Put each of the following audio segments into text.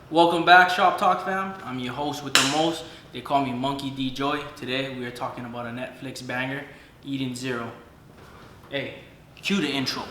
Welcome back, Shop Talk fam. I'm your host with the most. They call me Monkey D Joy. Today we are talking about a Netflix banger, Eden Zero. Hey, cue the intro.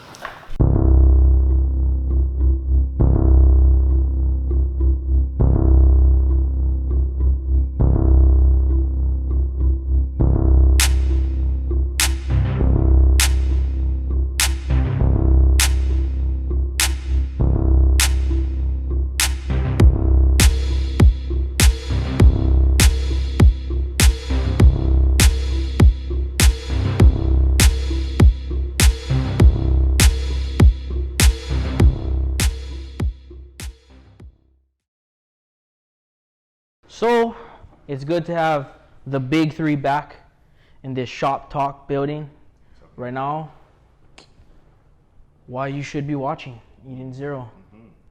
So, it's good to have the big three back in this Shop Talk building right now. Why you should be watching Eden Zero.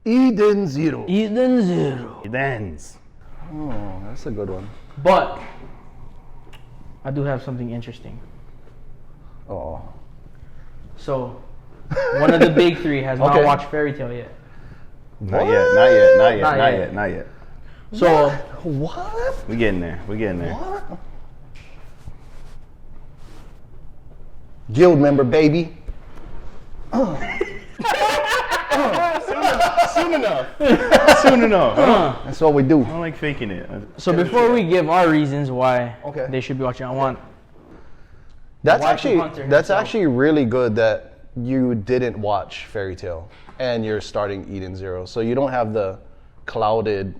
Eden Zero. Eden Zero. Edens. Oh, that's a good one. But I do have something interesting. Oh. So, one of the big three has not Okay. watched Fairy Tale yet. Not yet. Not yet. So, What? We getting there. What? Guild member, baby. Soon enough. That's what we do. I don't like faking it. before we give our reasons why Okay. they should be watching, I want That's Watch actually Hunter that's himself. actually really good that you didn't watch Fairy Tale and you're starting Eden Zero, so you don't have the clouded.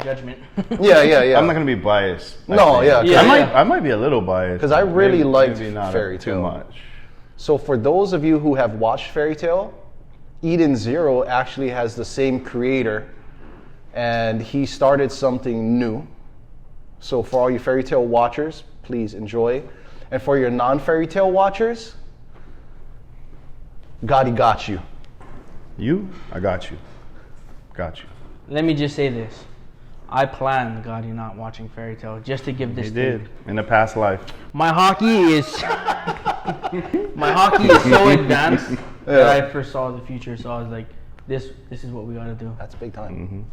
judgment. Yeah. I'm not gonna be biased. No, yeah, Yeah. I might be a little biased 'Cause I really liked maybe not Fairy too Tale. much. So for those of you who have watched Fairy Tale, Eden Zero actually has the same creator, and he started something new. So for all you Fairy Tale watchers, please enjoy. And for your non-Fairy Tale watchers, Gotti got you. I got you. Got you. Let me just say this. I planned, God, you're not watching Fairy Tale, just to give this He thing. did in a past life. My hockey is so advanced that I foresaw the future. So I was like, this is what we gotta do. That's big time.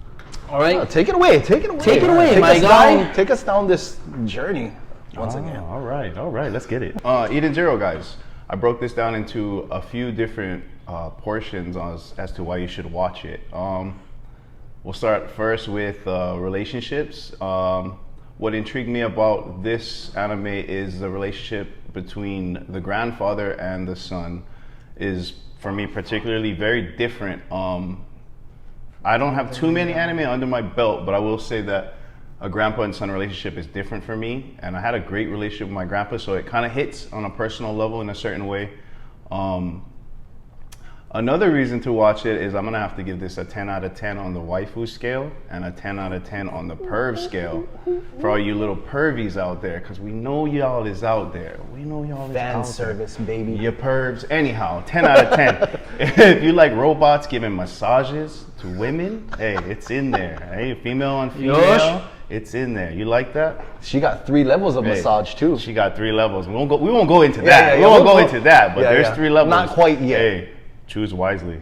All right. Oh, take it away. Take it away, my us guy. down, take us down this journey once again. All right. Let's get it. Eden Zero, guys. I broke this down into a few different portions as to why you should watch it. We'll start first with relationships. What intrigued me about this anime is the relationship between the grandfather and the son is, for me, particularly very different. I don't have too many anime under my belt, but I will say that a grandpa and son relationship is different for me. And I had a great relationship with my grandpa, so it kind of hits on a personal level in a certain way. Another reason to watch it is I'm gonna have to give this a 10 out of 10 on the waifu scale and a 10 out of 10 on the perv scale for all you little pervies out there, because we know y'all is out there. We know y'all is Fan out service, baby. there. You pervs. Anyhow, 10 out of 10. If you like robots giving massages to women, hey, it's in there. Hey, female on female, Yosh. it's in there. You like that? She got 3 levels of Hey, massage too. She got 3 levels. We won't go into that. We we'll won't go into that, but yeah, there's yeah. 3 levels. Not quite yet. Hey, choose wisely.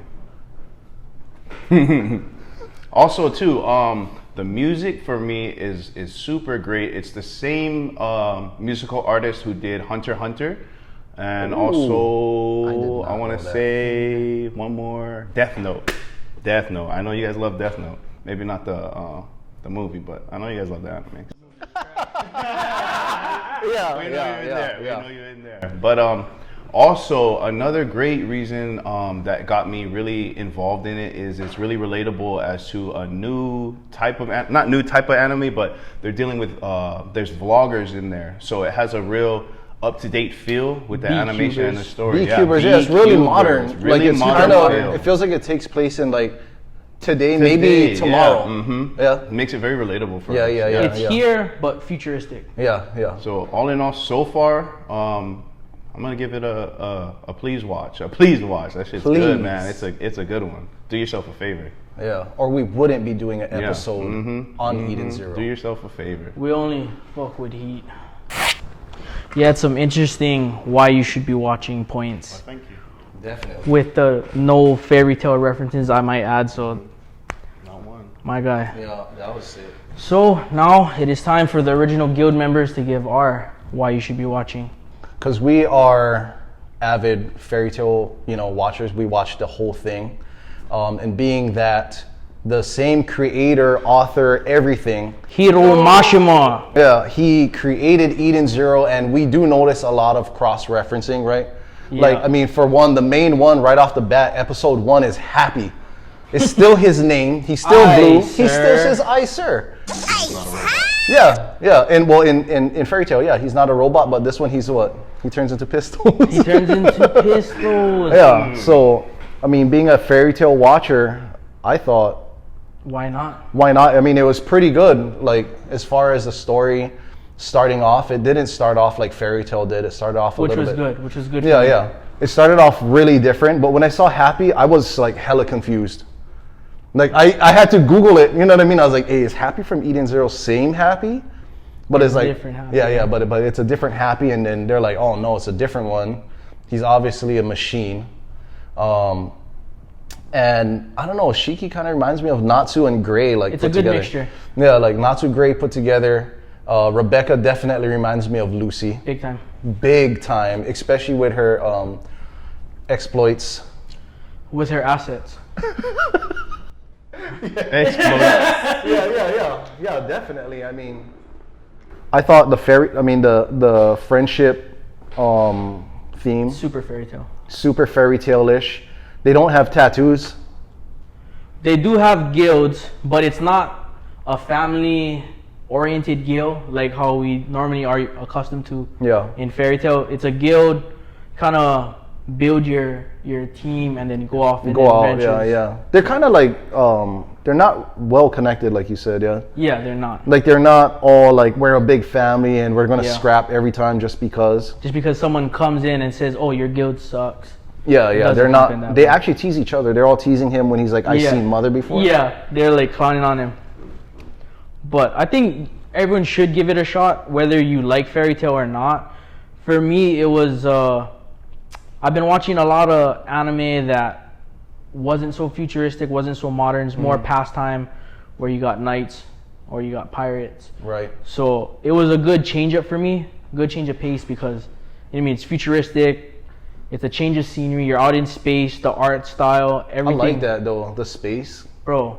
Also, too, the music for me is super great. It's the same musical artist who did Hunter x Hunter, and Ooh, also I I want know to that. say one more, Death Note. Death Note. I know you guys love Death Note. Maybe not the movie, but I know you guys love the anime. Yeah, We know you're in there. But Also, another great reason that got me really involved in it is it's really relatable as to a new type of, not new type of anime, but they're dealing with, there's vloggers in there. So it has a real up-to-date feel with the animation and the story. B-Cubers, yeah, it's really B-Cubers, modern. Really like it's modern kind of, feel. it feels like it takes place in like today, maybe tomorrow. Yeah. It makes it very relatable for Yeah, us. yeah, yeah. It's here, but futuristic. Yeah. So all in all, so far, I'm gonna give it a please watch. A please watch. That shit's good, man. It's a good one. Do yourself a favor. Yeah. Or we wouldn't be doing an Yeah. episode on Eden Zero. Do yourself a favor. We only fuck with heat. You had some interesting why you should be watching points. Thank you. Definitely. With the no fairy tale references, I might add. So Not one. My guy. Yeah, that was sick. So now it is time for the original guild members to give our why you should be watching. Because we are avid fairy tale, watchers. We watch the whole thing. And being that the same creator, author, everything. Hiro Mashima. Yeah, he created Eden Zero, and we do notice a lot of cross-referencing, right? Yeah. Like, I mean, for one, the main one right off the bat, episode 1 is Happy. It's still his name. He's still blue. He still says "I, sir." Yeah, yeah. And well, in Fairy Tale, yeah, he's not a robot, but this one, he's what? He turns into pistols. He turns into pistols. Yeah. So, I mean, being a Fairy Tale watcher, I thought, why not? why not? I mean, it was pretty good. Like, as far as the story starting off, it didn't start off like Fairy Tale did. It started off a little bit. Which was good. Yeah, for me. yeah. It started off really different, but when I saw Happy, I was like hella confused. Like, I had to Google it, you know what I mean? I was like, hey, is Happy from Eden Zero same Happy? But it's like, different Happy. yeah, but it's a different Happy, and then they're like, oh no, it's a different one. He's obviously a machine. And I don't know, Shiki kind of reminds me of Natsu and Gray, like It's put a good together. mixture. Yeah, like Natsu Gray put together. Rebecca definitely reminds me of Lucy. Big time, especially with her exploits. With her assets. Yeah, definitely. I mean, I thought the friendship theme, Super fairy tale. super fairy tale-ish. They don't have tattoos. They do have guilds, but it's not a family-oriented guild like how we normally are accustomed to. Yeah. In fairy tale, it's a guild, kind of build your team and then go off and Go out, adventures. yeah. They're kind of like they're not well connected, like you said, yeah. Yeah, they're not. Like they're not all like we're a big family and we're gonna Yeah. scrap every time just because. Just because someone comes in and says, "Oh, your guild sucks." Yeah, doesn't they're happen not. that They way. actually tease each other. They're all teasing him when he's like, "I Yeah. seen Mother before." Yeah, they're like clowning on him. But I think everyone should give it a shot, whether you like fairy tale or not. For me, it was. I've been watching a lot of anime that wasn't so futuristic, wasn't so modern. It's more pastime, where you got knights or you got pirates. Right. So it was a good change up for me, good change of pace because, it's futuristic. It's a change of scenery. You're out in space, the art style, everything. I like that though. The space. Bro,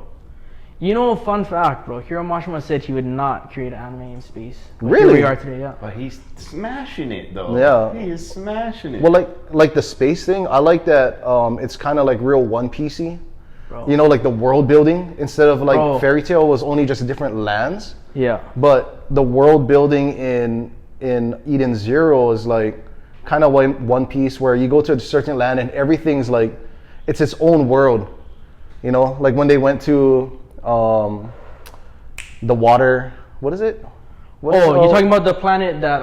fun fact, bro. Hiro Mashima said he would not create an anime in space. But Really? Here we are today, yeah. But he's smashing it though. Yeah. He is smashing it. Well, like the space thing. I like that. It's kind of like real One Piecey. Bro. Like the world building instead of like Bro. Fairy Tale was only just different lands. Yeah. But the world building in Eden Zero is like kind of One Piece, where you go to a certain land and everything's like it's its own world. Like when they went to the water. What is it? What is it You're called? talking about the planet that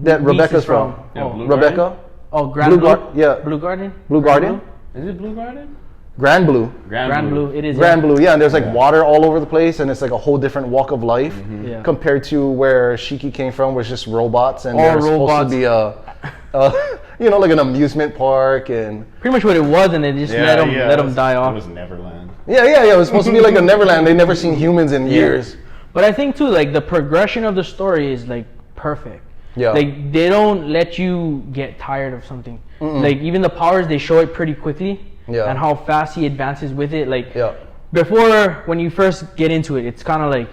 That Beast Rebecca's is from. Yeah, Blue Rebecca. Oh, Grand Blue. Yeah. Blue Garden. Blue Garden. Is it Blue Garden? Grand Blue. Grand Blue. It is. Grand Blue, yeah, and there's like water all over the place, and it's like a whole different walk of life Yeah. compared to where Shiki came from, was just robots, and All they're supposed robots. to be like an amusement park, and Pretty much what it was, and they just let them die It off. was Neverland. yeah, it was supposed to be like a Neverland. They never seen humans in years. But I think too, like the progression of the story is like perfect. Yeah. Like they don't let you get tired of something. Like even the powers, they show it pretty quickly. Yeah. And how fast he advances with it. Like Yeah. before, when you first get into it, it's kind of like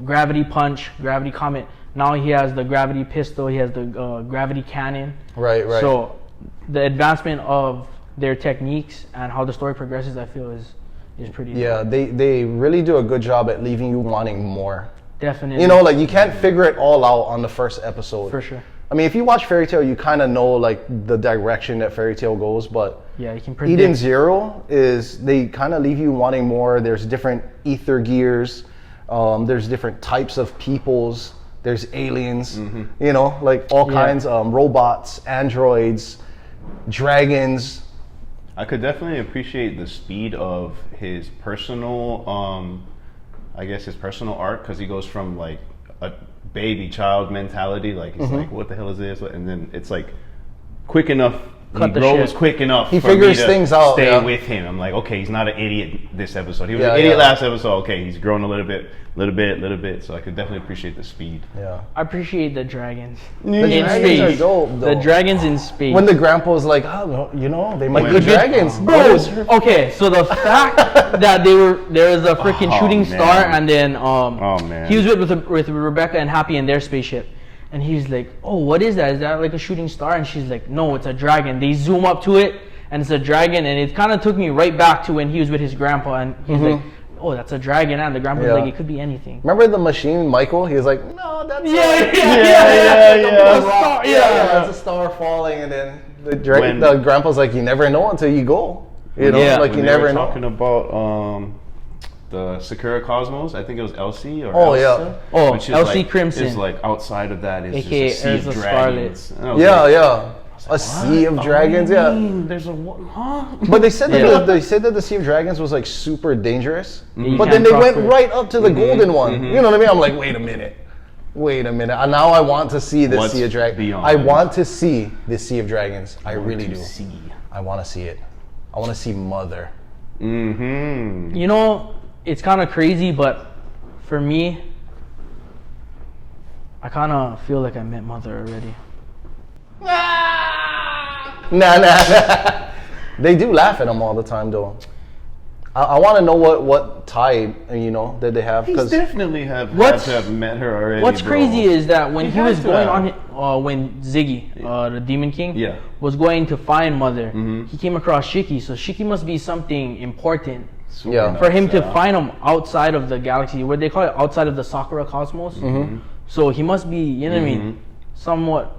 gravity punch, gravity comet. Now he has the gravity pistol. He has the gravity cannon. Right. So the advancement of their techniques and how the story progresses, I feel is pretty. Yeah, they really do a good job at leaving you wanting more. Definitely. Like you can't figure it all out on the first episode. For sure. I mean, if you watch Fairy Tale, you kind of know like the direction that Fairy Tale goes, but Yeah, you can predict. Eden Zero is they kind of leave you wanting more. There's different ether gears. There's different types of peoples. There's aliens. Like all kinds. Robots, androids, dragons. I could definitely appreciate the speed of his personal, his personal arc, because he goes from like a baby child mentality, like he's like, what the hell is this? And then it's like quick enough cut the grows shit. quick enough. He for me figures to things out, Stay yeah. with him. I'm like, okay, he's not an idiot this episode. He was Yeah, an idiot yeah. last episode. Okay, he's grown a little bit. So I could definitely appreciate the speed. Yeah. I appreciate the dragons. The In dragons are space. dope, though. The dragons in space. When the grandpa's like, oh, you know, they might When be the- dragons. Bro, okay, so the fact that there was a freaking Oh, shooting man. star, and then man. he was with Rebecca and Happy in their spaceship, and he's like, oh, what is that? Is that like a shooting star? And she's like, no, it's a dragon. They zoom up to it, and it's a dragon, and it kind of took me right back to when he was with his grandpa, and he's like, oh, that's a dragon, and the grandpa's Yeah. like, it could be anything. Remember the machine, Michael? He was like, no, that's Yeah. That's a star falling, and then the grandpa's like, you never know until you go. You know, Yeah. like When you they never were know. talking about the Sakura Cosmos, I think it was Elsie or Oh, Elsa. yeah. Oh, When she's Elsie like, Crimson. Is like outside of that is AKA just a sea Urza of dragons. And I was Yeah, like, yeah. A sea of dragons, yeah. There's a huh? But they said that Yeah. they said that the Sea of Dragons was like super dangerous. You But then can't they cross went it. right up to the golden one. You know what I mean? I'm like, wait a minute. And now I want to see the What's Sea of Dragons. beyond? I want to see the Sea of Dragons. I really do. See. I want to see it. I want to see Mother. Mm-hmm. You know, it's kind of crazy, but for me, I kind of feel like I met Mother already. Nah. They do laugh at him all the time, though. I want to know what tie, you know, that they have. He's 'cause- definitely had What's- to have met her already. What's bro. crazy is that when He he had was to going have. on, when Ziggy, the Demon King, Yeah. was going to find Mother, Mhm. he came across Shiki. So Shiki must be something important Super Yeah. for him to nuts, find him outside of the galaxy. What they call it, outside of the Sakura cosmos. Mm-hmm. So he must be, you know what I mean, somewhat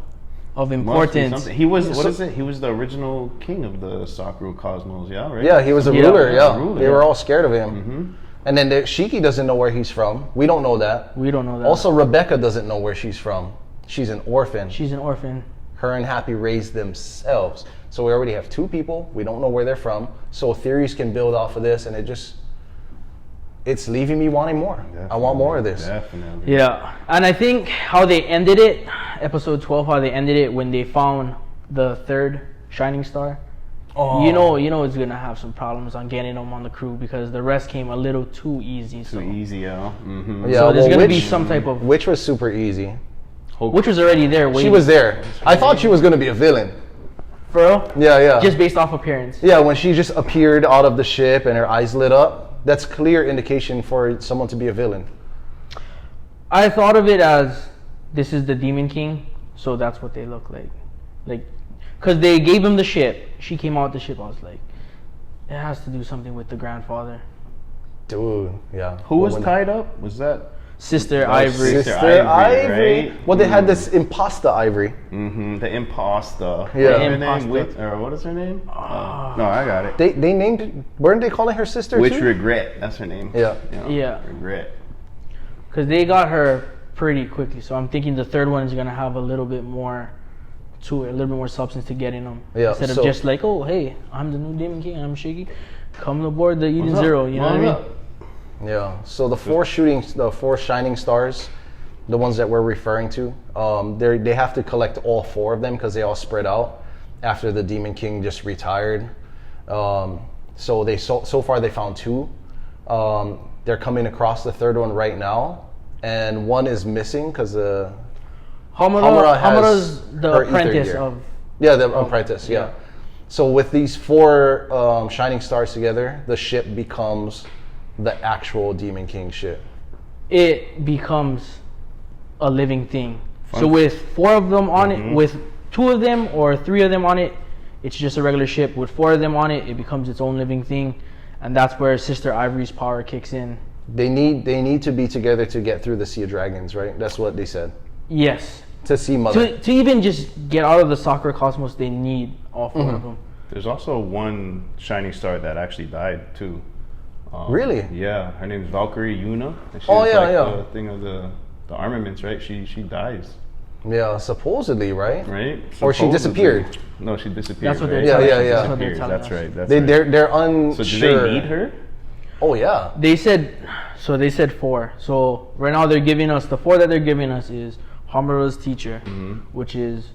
of Must be importance. something. He was what So- is it? He was the original king of the Sakura Cosmos, yeah, right? Yeah, he was a Yeah. ruler, yeah. Ruler. They were all scared of him. Mm-hmm. And then Shiki doesn't know where he's from. We don't know that. We don't know that. Also, Rebecca doesn't know where she's from. She's an orphan. she's an orphan. Her and Happy raised themselves. So we already have two people. We don't know where they're from. So theories can build off of this, and it's leaving me wanting more. I want more of this. Definitely. Yeah, and I think how they ended it, episode 12, how they ended it when they found the third shining star. Oh. You know it's gonna have some problems on getting them on the crew because the rest came a little too easy. Too So, easy, yeah. Mm-hmm. Yeah, so there's well, gonna be which- some type of Which was super easy. which was already there. She Waiting. was there. I thought she was going to be a villain. for real. Yeah. Just based off appearance. Yeah, when she just appeared out of the ship and her eyes lit up, that's clear indication for someone to be a villain. I thought of it as this is the Demon King, so that's what they look like, because they gave him the ship. She came out the ship. I was like, it has to do something with the grandfather, Dude, yeah. Who was When- tied up? Was that? Sister That was Ivory. Sister Sister Ivory, Ivory. right? Well, they had this imposter Ivory. Mm-hmm. The imposter. Yeah. What's her Imposter. name? What is her name? No, I got it. They named, weren't they calling her sister Which too? Regret. That's her name. Yeah. Yeah. Regret. Because they got her pretty quickly, so I'm thinking the third one is gonna have a little bit more to it, a little bit more substance to getting them. Yeah, Instead so- of just like, oh hey, I'm the new Demon King, I'm Shiki, come aboard the Eden What's up? Zero. You know what I mean? What's up? Yeah. So the four shining stars, the ones that we're referring to, they have to collect all four of them because they all spread out after the Demon King just retired. So they so far they found two. They're coming across the third one right now, and one is missing because Hamura has Hamura's the her ether apprentice gear. of. Yeah, the apprentice. Yeah. So with these four shining stars together, the ship becomes the actual Demon King ship. It becomes a living thing. So with four of them on it, with two of them or three of them on it, it's just a regular ship. With four of them on it, it becomes its own living thing, and that's where Sister Ivory's power kicks in. They need to be together to get through the Sea of Dragons, right? That's what they said. Yes. To see Mother. To even just get out of the Sakura cosmos, they need all 4 of them. There's also one shining star that actually died too. Really? Yeah, her name's Valkyrie Yuna. And she Oh, was yeah, like yeah. the thing of the armaments, right? She dies, Yeah, supposedly, right? right? Or she Supposedly. disappeared. No, she disappeared. That's what they're right? telling Yeah, us. yeah, That's yeah. what they're Disappears, telling That's us. right. That's They right. they're unsure. So do they need her? Oh yeah. They said 4. So right now they're giving us the 4 that they're giving us is Hamura's teacher, which is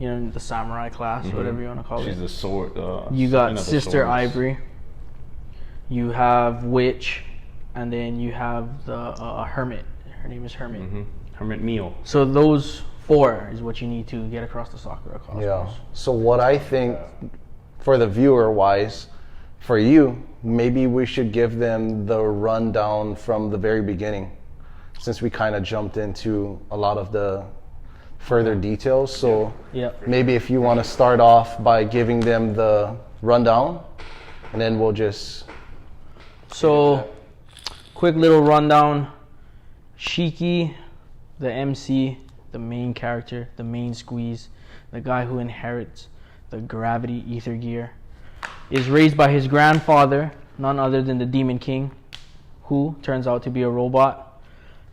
you know, the samurai class, whatever you want to call She's it. the sword. You something got of the Sister swords. Ivory. You have Witch, and then you have the Hermit. Her name is Hermit. Hermit Meal. So those 4 is what you need to get across the Sakura cosmos. Yeah. So what I think, for the viewer wise, for you, maybe we should give them the rundown from the very beginning, since we kind of jumped into a lot of the further details. So Yeah. maybe if you want to start off by giving them the rundown, and then we'll just. So, quick little rundown. Shiki, the MC, the main character, the main squeeze, the guy who inherits the gravity ether gear, is raised by his grandfather, none other than the Demon King, who turns out to be a robot.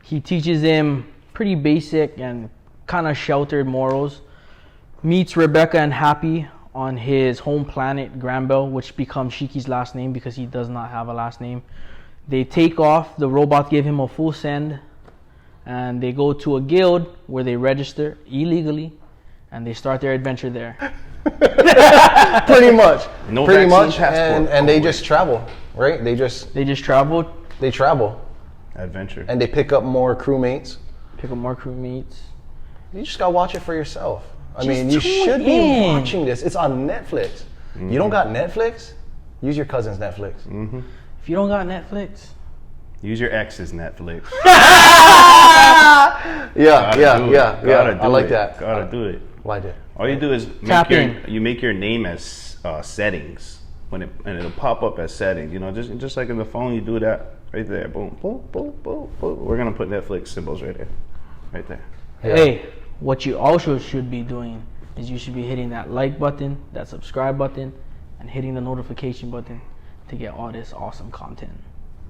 He teaches him pretty basic and kind of sheltered morals. Meets Rebecca and Happy on his home planet, Granbell, which becomes Shiki's last name because he does not have a last name. They take off. The robots give him a full send, and they go to a guild where they register illegally, and they start their adventure there. Pretty much. No Pretty vaccine much. passport. And they just travel, right? They They travel, travel. Adventure. And they pick up more crewmates. pick up more crewmates. You just gotta watch it for yourself. I Just mean, you tune should be in. watching this. It's on Netflix. You don't got Netflix? Use your cousin's Netflix. If you don't got Netflix, Use your ex's Netflix. Yeah. Gotta do I like it. that. Gotta do it. Like it. All you do is Tap make in. you make your name as settings and it'll pop up as settings. You know, just like in the phone, you do that right there. Boom, boom, boom, boom, boom. We're gonna put Netflix symbols right there, right there. Yeah. hey, what you also should be doing is you should be hitting that like button, that subscribe button, and hitting the notification button to get all this awesome content.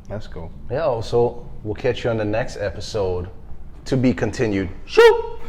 Let's go. Yeah, so we'll catch you on the next episode. To be continued. Shoot!